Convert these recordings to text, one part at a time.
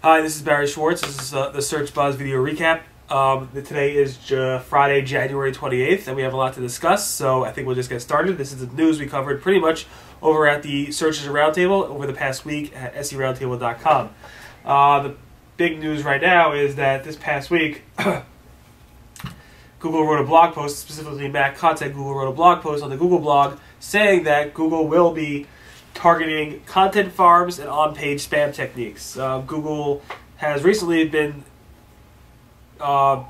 Hi, this is Barry Schwartz. This is the Search Buzz video recap. Today is Friday, January 28th, and we have a lot to discuss, so I think we'll just get started. This is the news we covered pretty much over at the Search Engine Roundtable over the past week at seroundtable.com. The big news right now is that this past week, Google wrote a blog post, specifically Mac Content. Google wrote a blog post on the Google blog saying that Google will be targeting content farms and on-page spam techniques. Google has recently been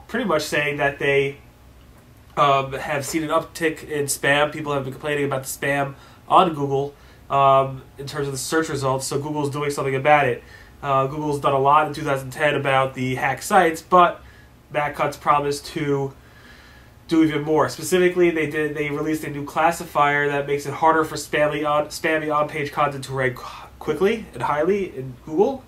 pretty much saying that they have seen an uptick in spam. People have been complaining about the spam on Google in terms of the search results, so Google's doing something about it. Google's done a lot in 2010 about the hacked sites, but MacCut's promised to do even more. Specifically, they released a new classifier that makes it harder for spammy on-page content to rank quickly and highly in Google.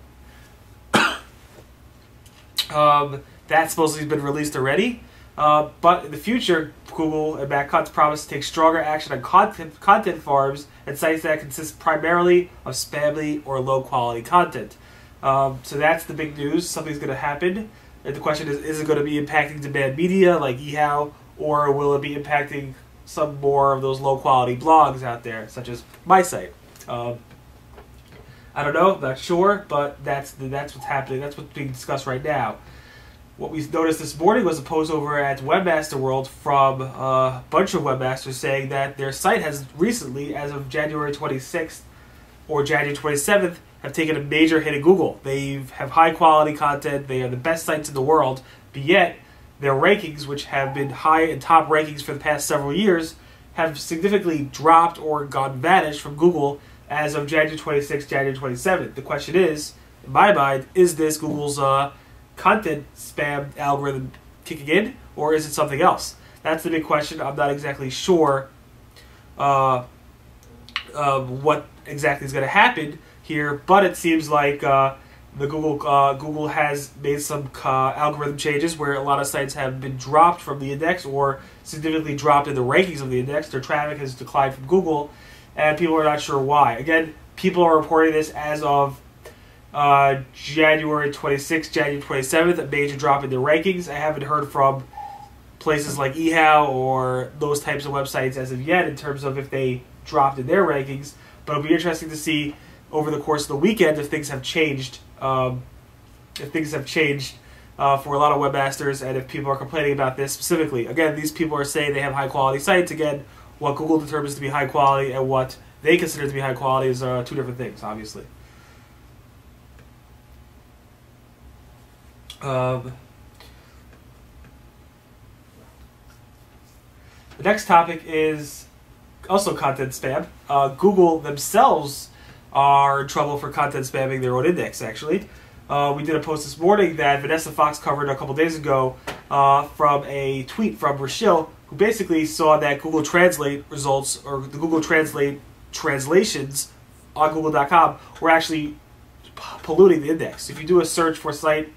That's supposedly been released already, but in the future, Google and MacCut's promise to take stronger action on content farms and sites that consist primarily of spammy or low-quality content. So that's the big news. Something's going to happen. And the question is it going to be impacting demand media like eHow, or will it be impacting some more of those low-quality blogs out there, such as my site? I don't know, not sure, but that's what's happening. That's what's being discussed right now. What we noticed this morning was a post over at Webmaster World from a bunch of webmasters saying that their site has recently, as of January 26th or January 27th, have taken a major hit at Google. They have high-quality content. They are the best sites in the world, but yet their rankings, which have been high and top rankings for the past several years, have significantly dropped or gone vanished from Google as of January 26th, January 27th. The question is, in my mind, is this Google's content spam algorithm kicking in, or is it something else? That's the big question. I'm not exactly sure what exactly is going to happen here, but it seems like Google has made some algorithm changes where a lot of sites have been dropped from the index or significantly dropped in the rankings of the index. Their traffic has declined from Google, and people are not sure why. Again, people are reporting this as of January 26th, January 27th, a major drop in their rankings. I haven't heard from places like eHow or those types of websites as of yet in terms of if they dropped in their rankings, but it'll be interesting to see over the course of the weekend if things have changed. For a lot of webmasters, and if people are complaining about this specifically. Again, these people are saying they have high-quality sites. Again, what Google determines to be high quality and what they consider to be high quality is two different things, obviously. The next topic is also content spam. Google themselves are in trouble for content spamming their own index, actually. We did a post this morning that Vanessa Fox covered a couple days ago from a tweet from Rochelle, who basically saw that Google Translate results, or the Google Translate translations on Google.com were actually polluting the index. If you do a search for site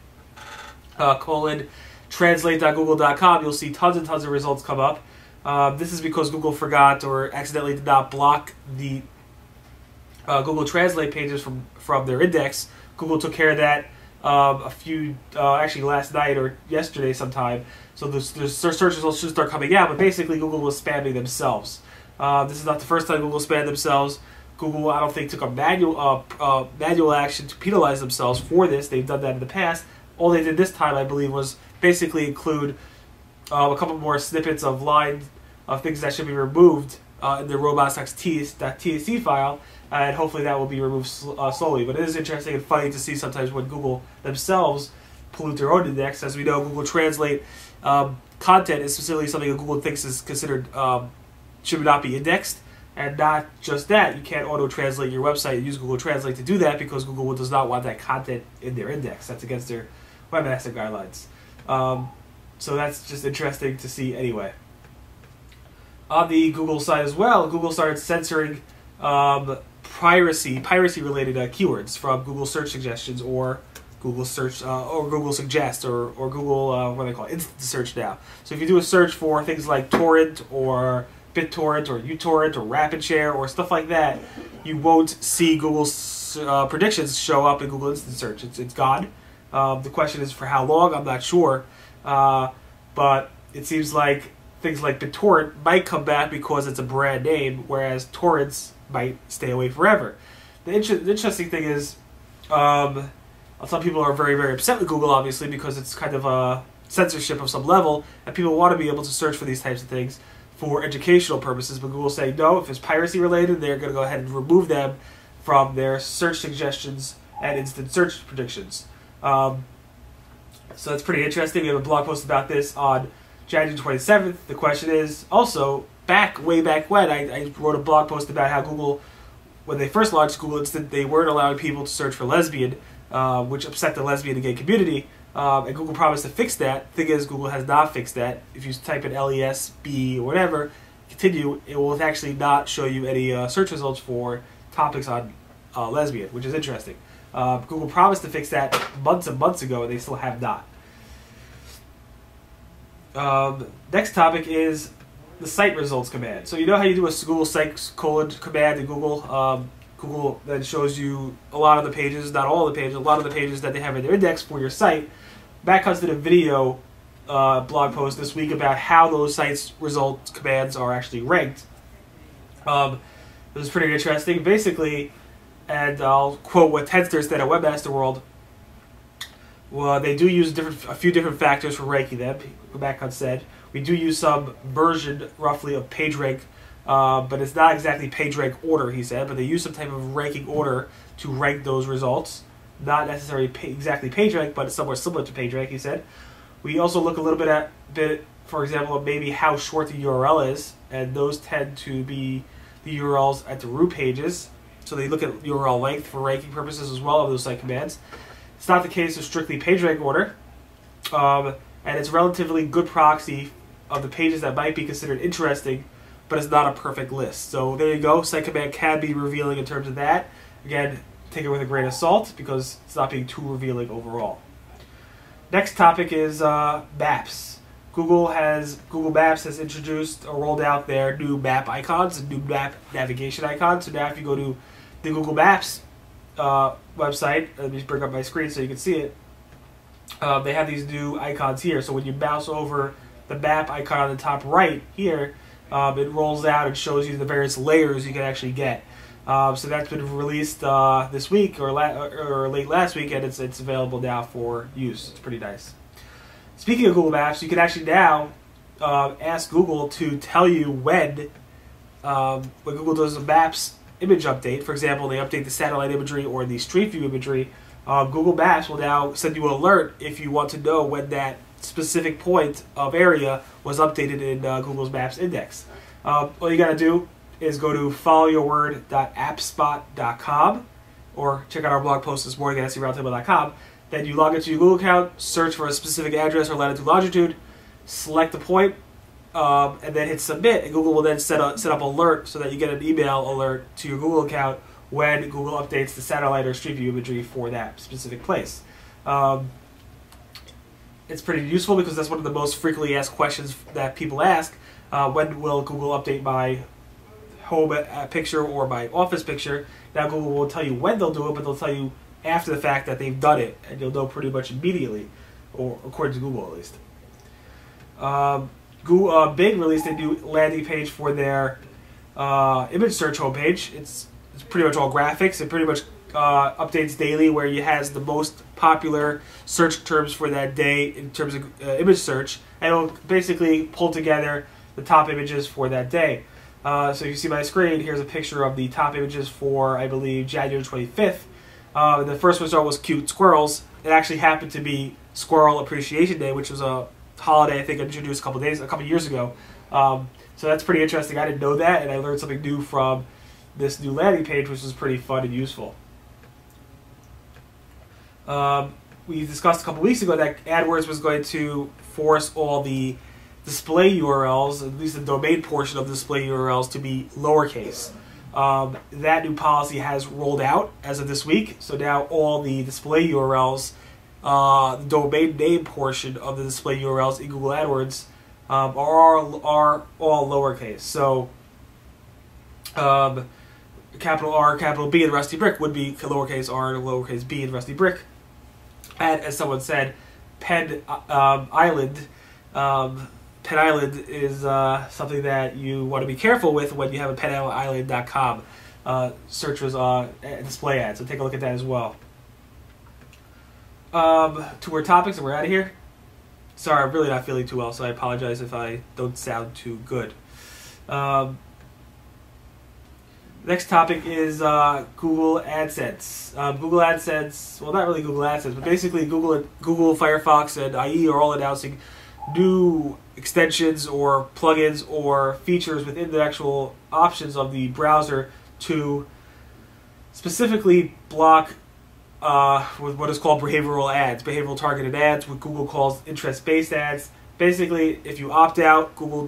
translate.google.com, you'll see tons and tons of results come up. This is because Google forgot or accidentally did not block the Google Translate pages from their index. Google took care of that actually last night or yesterday sometime. So the search results should start coming out, but basically Google was spamming themselves. This is not the first time Google spammed themselves. Google, I don't think, took a manual action to penalize themselves for this. They've done that in the past. All they did this time, I believe, was basically include a couple more snippets of lines of things that should be removed in the robots.tsc file, and hopefully that will be removed slowly. But it is interesting and funny to see sometimes when Google themselves pollute their own index. As we know, Google Translate content is specifically something that Google thinks is considered should not be indexed. And not just that, you can't auto-translate your website and use Google Translate to do that because Google does not want that content in their index. That's against their webmaster guidelines. So that's just interesting to see anyway. On the Google side as well, Google started censoring piracy-related keywords from Google search suggestions or Google search or Google Suggest or Google what do they call it, instant search now. So if you do a search for things like torrent or BitTorrent or uTorrent or RapidShare or stuff like that, you won't see Google's predictions show up in Google Instant Search. It's gone. The question is for how long. I'm not sure, but it seems like things like BitTorrent might come back because it's a brand name, whereas torrents might stay away forever. The interesting thing is, some people are very, very upset with Google, obviously, because it's kind of a censorship of some level, and people want to be able to search for these types of things for educational purposes, but Google saying no, if it's piracy related, they're going to go ahead and remove them from their search suggestions and instant search predictions. So that's pretty interesting. We have a blog post about this on January 27th. The question is also, way back when, I wrote a blog post about how Google, when they first launched Google Instant, they weren't allowing people to search for lesbian, which upset the lesbian and gay community. And Google promised to fix that. Thing is, Google has not fixed that. If you type in LESB or whatever, continue, it will actually not show you any search results for topics on lesbian, which is interesting. Google promised to fix that months and months ago, and they still have not. Next topic is the site results command. So you know how you do a Google site command in Google? Google then shows you a lot of the pages, not all of the pages, a lot of the pages that they have in their index for your site. Matt Cutts did a video blog post this week about how those sites results commands are actually ranked. It was pretty interesting. Basically, and I'll quote what Tenster said at Webmaster World. Well, they do use a few different factors for ranking them. Matt Cutts said we do use some version roughly of PageRank, but it's not exactly PageRank order. He said, but they use some type of ranking order to rank those results. Not necessarily exactly PageRank, but it's somewhere similar to PageRank, he said. We also look a little bit at, for example, maybe how short the URL is, and those tend to be the URLs at the root pages. So they look at URL length for ranking purposes as well of those site commands. It's not the case of strictly PageRank order, and it's a relatively good proxy of the pages that might be considered interesting, but it's not a perfect list. So there you go. Site command can be revealing in terms of that. Again, take it with a grain of salt because it's not being too revealing overall. Next topic is maps. Google Maps has introduced or rolled out their new map icons and new map navigation icons. So now if you go to the Google Maps website, let me bring up my screen so you can see it. They have these new icons here. So when you mouse over the map icon on the top right here, it rolls out and shows you the various layers you can actually get. So that's been released this week or late last week, and it's available now for use. It's pretty nice. Speaking of Google Maps, you can actually now ask Google to tell you when Google does a Maps image update. For example, they update the satellite imagery or the Street View imagery. Google Maps will now send you an alert if you want to know when that specific point of area was updated in Google's Maps index. All you got to do is go to followyourword.appspot.com or check out our blog post this morning at scroundtable.com. Then you log into your Google account, search for a specific address or latitude, longitude, select the point, and then hit submit. And Google will then set up alert so that you get an email alert to your Google account when Google updates the satellite or Street View imagery for that specific place. It's pretty useful because that's one of the most frequently asked questions that people ask. When will Google update my home picture or my office picture? Now Google will tell you when they'll do it, but they'll tell you after the fact that they've done it, and you'll know pretty much immediately, or according to Google at least. Bing released a new landing page for their image search homepage. It's pretty much all graphics. It pretty much updates daily, where it has the most popular search terms for that day in terms of image search, and it'll basically pull together the top images for that day. So you see my screen, here's a picture of the top images for, I believe, January 25th. The first result was cute squirrels. It actually happened to be Squirrel Appreciation Day, which was a holiday I think introduced a couple years ago. So that's pretty interesting. I didn't know that, and I learned something new from this new landing page, which was pretty fun and useful. We discussed a couple weeks ago that AdWords was going to force all the display URLs, at least the domain portion of the display URLs, to be lowercase. That new policy has rolled out as of this week, so now all the display URLs, the domain name portion of the display URLs in Google AdWords are all lowercase. So capital R, capital B in Rusty Brick would be lowercase r, lowercase b in Rusty Brick. And as someone said, Penn Island. Penn Island is something that you want to be careful with when you have a PennIsland.com search display ad. So take a look at that as well. 2 more topics and we're out of here. Sorry, I'm really not feeling too well, so I apologize if I don't sound too good. Next topic is Google AdSense. Google AdSense, well, not really Google AdSense, but basically Google, Firefox, and IE are all announcing new extensions or plugins or features within the actual options of the browser to specifically block with what is called behavioral ads, behavioral targeted ads, what Google calls interest-based ads. Basically, if you opt out, Google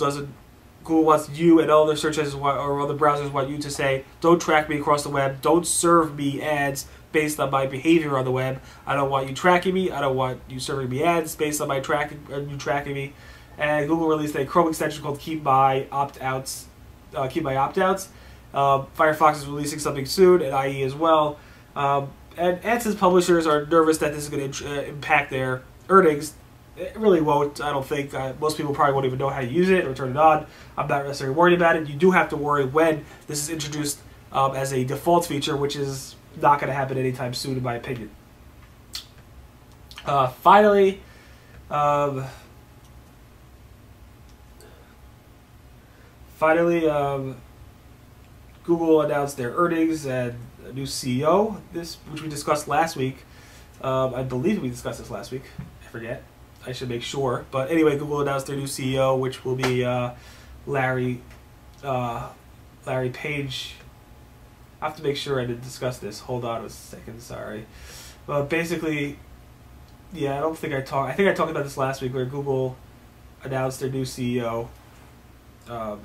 wants you and other search engines or other browsers want you to say, don't track me across the web, don't serve me ads based on my behavior on the web. I don't want you tracking me. I don't want you serving me ads based on my tracking me. And Google released a Chrome extension called Keep My Opt-outs. Firefox is releasing something soon, and IE as well. And AdSense publishers are nervous that this is going to impact their earnings. It really won't, I don't think. Most people probably won't even know how to use it or turn it on. I'm not necessarily worried about it. You do have to worry when this is introduced as a default feature, which is not going to happen anytime soon, in my opinion. Finally, Google announced their earnings and a new CEO, which we discussed last week. I believe we discussed this last week. I forget. I should make sure. But anyway, Google announced their new CEO, which will be Larry Page. I have to make sure I didn't discuss this. Hold on a second. Sorry. But basically, yeah, I don't think I talked. I think I talked about this last week, where Google announced their new CEO. I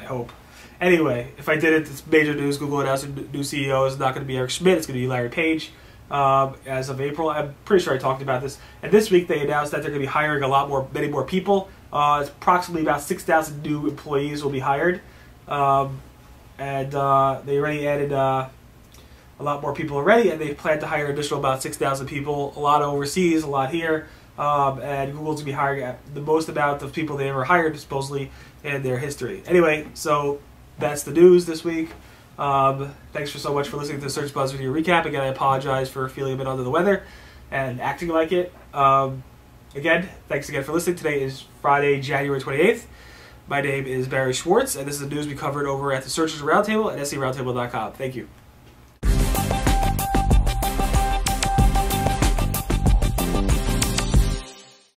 hope. Anyway, if I did it, it's major news. Google announced a new CEO. It's not going to be Eric Schmidt. It's going to be Larry Page as of April. I'm pretty sure I talked about this. And this week they announced that they're going to be hiring many more people. It's approximately about 6,000 new employees will be hired. And they already added a lot more people already, and they plan to hire an additional about 6,000 people, a lot overseas, a lot here. And Google's going to be hiring the most amount of people they ever hired, supposedly, in their history. Anyway, so that's the news this week. Thanks so much for listening to the Search Buzz Video Recap. Again, I apologize for feeling a bit under the weather and acting like it. Again, thanks again for listening. Today is Friday, January 28th. My name is Barry Schwartz, and this is the news we covered over at the Searchers Roundtable at SERoundtable.com. Thank you.